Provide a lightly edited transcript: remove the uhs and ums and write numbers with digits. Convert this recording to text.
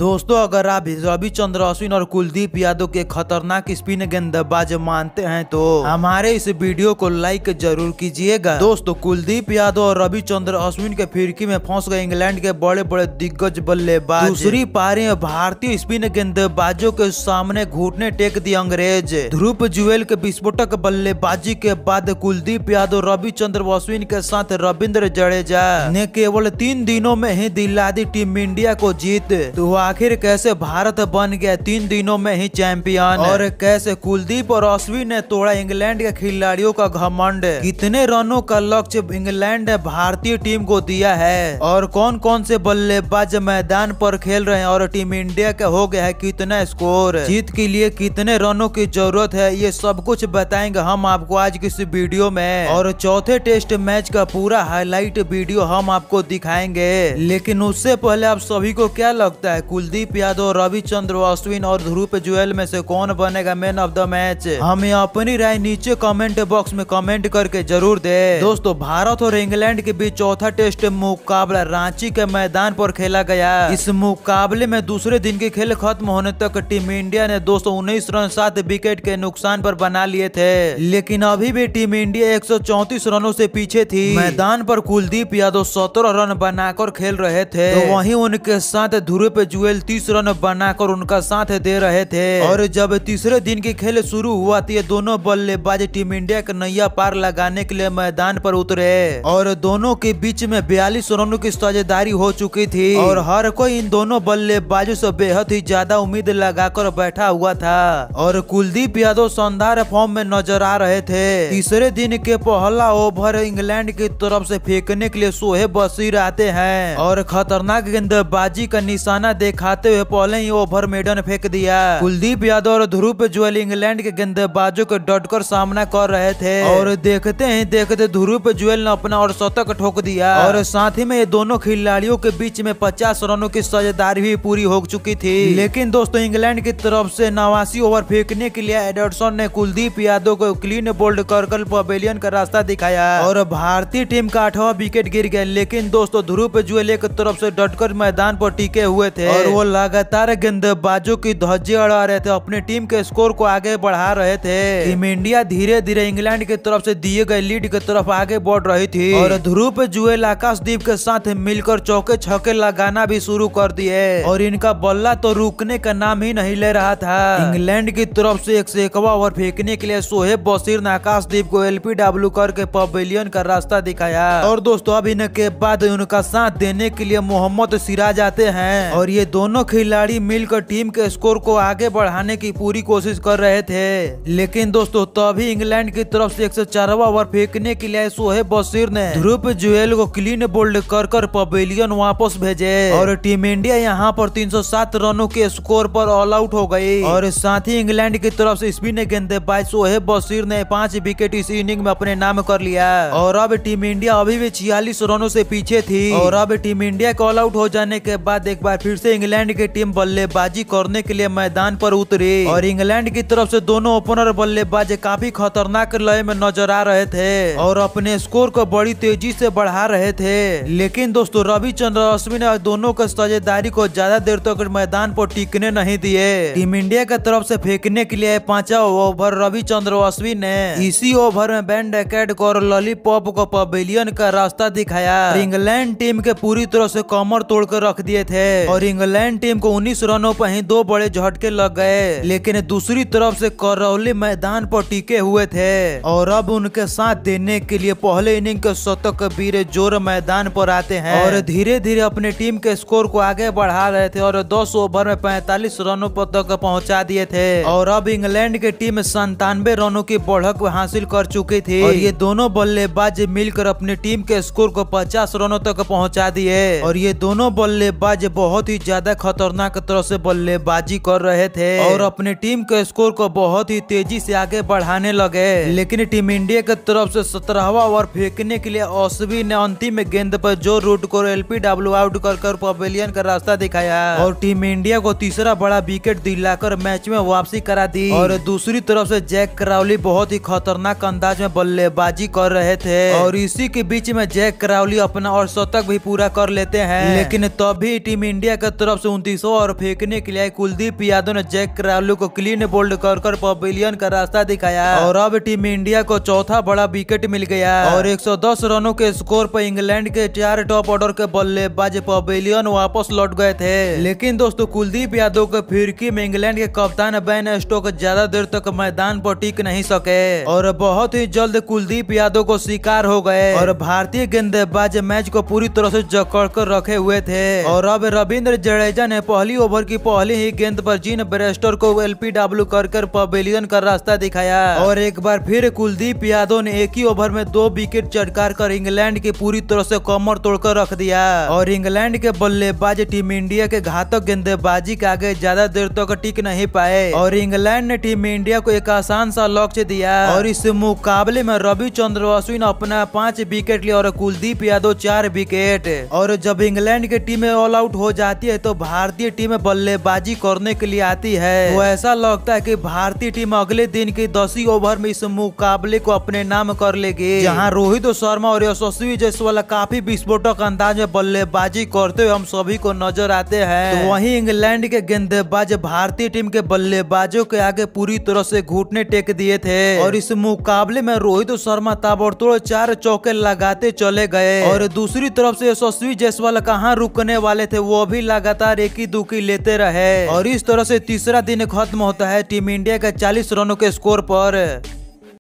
दोस्तों, अगर आप रविचंद्र अश्विन और कुलदीप यादव के खतरनाक स्पिन गेंदबाज मानते हैं तो हमारे इस वीडियो को लाइक जरूर कीजिएगा। दोस्तों, कुलदीप यादव और रविचंद्र अश्विन के फिरकी में फंस गए इंग्लैंड के बड़े बड़े दिग्गज बल्लेबाज। दूसरी पारी में भारतीय स्पिन गेंदबाजों के सामने घुटने टेक दिए अंग्रेज। ध्रुव जुरैल के विस्फोटक बल्लेबाजी के बाद कुलदीप यादव, रविचंद्र अश्विन के साथ रविंद्र जडेजा ने केवल 3 दिनों में ही दिला दी टीम इंडिया को जीत। तो आखिर कैसे भारत बन गया 3 दिनों में ही चैंपियन, और कैसे कुलदीप और अश्विन ने तोड़ा इंग्लैंड के खिलाड़ियों का घमंड। कितने रनों का लक्ष्य इंग्लैंड ने भारतीय टीम को दिया है, और कौन कौन से बल्लेबाज मैदान पर खेल रहे हैं, और टीम इंडिया का हो गया है कितना स्कोर, जीत के लिए कितने रनों की जरूरत है, ये सब कुछ बताएंगे हम आपको आज की इस वीडियो में। और चौथे टेस्ट मैच का पूरा हाईलाइट वीडियो हम आपको दिखाएंगे। लेकिन उससे पहले आप सभी को क्या लगता है, कुलदीप यादव, रविचंद्र अश्विन और ध्रुव जुरैल में से कौन बनेगा मैन ऑफ द मैच? हमें अपनी राय नीचे कमेंट बॉक्स में कमेंट करके जरूर दे। दोस्तों, भारत और इंग्लैंड के बीच चौथा टेस्ट मुकाबला रांची के मैदान पर खेला गया। इस मुकाबले में दूसरे दिन के खेल खत्म होने तक टीम इंडिया ने 219 रन 7 विकेट के नुकसान पर बना लिए थे, लेकिन अभी भी टीम इंडिया 134 रनों से पीछे थी। मैदान पर कुलदीप यादव 17 रन बनाकर खेल रहे थे, तो वहीं उनके साथ ध्रुव जुरैल 30 रन बनाकर उनका साथ दे रहे थे। और जब तीसरे दिन की खेल शुरू हुआ तो ये दोनों बल्लेबाज टीम इंडिया का नैया पार लगाने के लिए मैदान पर उतरे, और दोनों के बीच में 42 रनों की साझेदारी हो चुकी थी, और हर कोई इन दोनों बल्लेबाजों से बेहद ही ज्यादा उम्मीद लगाकर बैठा हुआ था। और कुलदीप यादव शानदार फॉर्म में नजर आ रहे थे। तीसरे दिन के पहला ओवर इंग्लैंड की तरफ से फेंकने के लिए शोएब बशीर आते हैं, और खतरनाक गेंदबाजी का निशाना दिखाते हुए पहले ही ओवर मेडन फेंक दिया। कुलदीप यादव और ध्रुव जुरैल इंग्लैंड के गेंदबाजों को डटकर सामना कर रहे थे, और देखते ही देखते ध्रुव जुरैल ने अपना और शतक ठोक दिया, और साथ ही में ये दोनों खिलाड़ियों के बीच में 50 रनों की साझेदारी भी पूरी हो चुकी थी। लेकिन दोस्तों, इंग्लैंड की तरफ से 89 ओवर फेंकने के लिए एडरसन ने कुलदीप यादव को क्लीन बोल्ड कर पवेलियन का रास्ता दिखाया, और भारतीय टीम का 8वां विकेट गिर गया। लेकिन दोस्तों, ध्रुव जुरैल एक तरफ से डटकर मैदान पर टिके हुए थे, और वो लगातार गेंदबाजों की धज्जे अड़ा रहे थे, अपने टीम के स्कोर को आगे बढ़ा रहे थे। टीम इंडिया धीरे धीरे इंग्लैंड की तरफ से दिए गए लीड की तरफ आगे बढ़ रही थी, और ध्रुव जुरैल आकाशदीप के साथ मिलकर चौके छक्के लगाना भी शुरू कर दिए, और इनका बल्ला तो रुकने का नाम ही नहीं ले रहा था। इंग्लैंड की तरफ से 101वां ओवर फेंकने के लिए शोएब बशीर ने आकाशदीप को LPW करके पवेलियन का रास्ता दिखाया, और दोस्तों अब इनके बाद उनका साथ देने के लिए मोहम्मद सिराज आते हैं, और ये दोनों खिलाड़ी मिलकर टीम के स्कोर को आगे बढ़ाने की पूरी कोशिश कर रहे थे। लेकिन दोस्तों, तभी इंग्लैंड की तरफ से 104वां ओवर फेंकने के लिए शोएब बशीर ने ध्रुव जुरैल को क्लीन बोल्ड कर पवेलियन वापस भेजे, और टीम इंडिया यहाँ पर 307 रनों के स्कोर पर ऑल आउट हो गई। और साथ ही इंग्लैंड की तरफ से स्पिन गेंदबाज शोएब बशीर ने 5 विकेट इस इनिंग में अपने नाम कर लिया, और अब टीम इंडिया अभी भी 46 रनों से पीछे थी। और अब टीम इंडिया को ऑल आउट हो जाने के बाद एक बार फिर से इंग्लैंड की टीम बल्लेबाजी करने के लिए मैदान पर उतरी, और इंग्लैंड की तरफ से दोनों ओपनर बल्लेबाज काफी खतरनाक लय में नजर आ रहे थे, और अपने स्कोर को बड़ी तेजी से बढ़ा रहे थे। लेकिन दोस्तों, रविचंद्र अश्विन दोनों के साझेदारी को ज्यादा देर तक मैदान पर टिकने नहीं दिए। टीम इंडिया की तरफ से फेंकने के लिए 5वां ओवर रविचंद्र अश्विन ने इसी ओवर में बैंड कैड और लॉलीपॉप को पवेलियन का रास्ता दिखाया। इंग्लैंड टीम के पूरी तरह से कमर तोड़कर रख दिए थे, और इंग्लैंड टीम को 19 रनों पर ही 2 बड़े झटके लग गए। लेकिन दूसरी तरफ से करौली मैदान पर टिके हुए थे, और अब उनके साथ देने के लिए पहले इनिंग के शतक वीर जोर मैदान पर आते हैं, और धीरे धीरे अपने टीम के स्कोर को आगे बढ़ा रहे थे, और 10 ओवर में 45 रनों पर तक पहुंचा दिए थे। और अब इंग्लैंड की टीम 97 रनों की बढ़त हासिल कर चुकी थी, और ये दोनों बल्लेबाज मिलकर अपनी टीम के स्कोर को 50 रनों तक पहुंचा दिए। और ये दोनों बल्लेबाज बहुत ही ज्यादा खतरनाक तरह से बल्लेबाजी कर रहे थे, और अपने टीम के स्कोर को बहुत ही तेजी से आगे बढ़ाने लगे। लेकिन टीम इंडिया की तरफ से 17वां ओवर फेंकने के लिए अश्विन ने अंतिम गेंद पर जो रूट को LPW आउट कर पवेलियन का रास्ता दिखाया, और टीम इंडिया को तीसरा बड़ा विकेट दिलाकर मैच में वापसी करा दी। और दूसरी तरफ से जैक क्राउली बहुत ही खतरनाक अंदाज में बल्लेबाजी कर रहे थे, और इसी के बीच में जैक क्राउली अपना और शतक भी पूरा कर लेते हैं। लेकिन तभी टीम इंडिया की तरफ तरफ से 29 और फेंकने के लिए कुलदीप यादव ने जैक क्रावली को क्लीन बोल्ड कर पवेलियन का रास्ता दिखाया और अब टीम इंडिया को चौथा बड़ा विकेट मिल गया और 110 रनों के स्कोर पर इंग्लैंड के 4 टॉप ऑर्डर के बल्लेबाज पवेलियन वापस लौट गए थे। लेकिन दोस्तों कुलदीप यादव के फिरकी में इंग्लैंड के कप्तान बेन स्टोक्स ज्यादा देर तक मैदान पर टिक नहीं सके और बहुत ही जल्द कुलदीप यादव को शिकार हो गए और भारतीय गेंदबाज मैच को पूरी तरह से जकड़ कर रखे हुए थे। और अब रविंद्र जडेजा ने पहली ओवर की पहली ही गेंद पर जीन ब्रेस्टर को LPW कर पवेलियन का रास्ता दिखाया और एक बार फिर कुलदीप यादव ने एक ही ओवर में 2 विकेट चटकार कर इंग्लैंड की पूरी तरह से कमर तोड़कर रख दिया और इंग्लैंड के बल्लेबाज टीम इंडिया के घातक गेंदबाजी के आगे ज्यादा देर तक टिक नहीं पाए और इंग्लैंड ने टीम इंडिया को एक आसान सा लक्ष्य दिया और इस मुकाबले में रविचंद्रन अश्विन अपना 5 विकेट लिया और कुलदीप यादव 4 विकेट। और जब इंग्लैंड की टीम ऑल आउट हो जाती है तो भारतीय टीम बल्लेबाजी करने के लिए आती है। तो ऐसा लगता है कि भारतीय टीम अगले दिन के 10 ओवर में इस मुकाबले को अपने नाम कर लेगी, जहां रोहित शर्मा और यशस्वी जायसवाल काफी विस्फोटक अंदाज में बल्लेबाजी करते हुए हम सभी को नजर आते हैं। तो वहीं इंग्लैंड के गेंदबाज भारतीय टीम के बल्लेबाजों के आगे पूरी तरह से घुटने टेक दिए थे और इस मुकाबले में रोहित शर्मा ताबड़तोड़ 4 चौके लगाते चले गए और दूसरी तरफ से यशस्वी जायसवाल कहां रुकने वाले थे, वो भी लगातार एक ही दुखी लेते रहे और इस तरह से तीसरा दिन खत्म होता है टीम इंडिया के 40 रनों के स्कोर पर।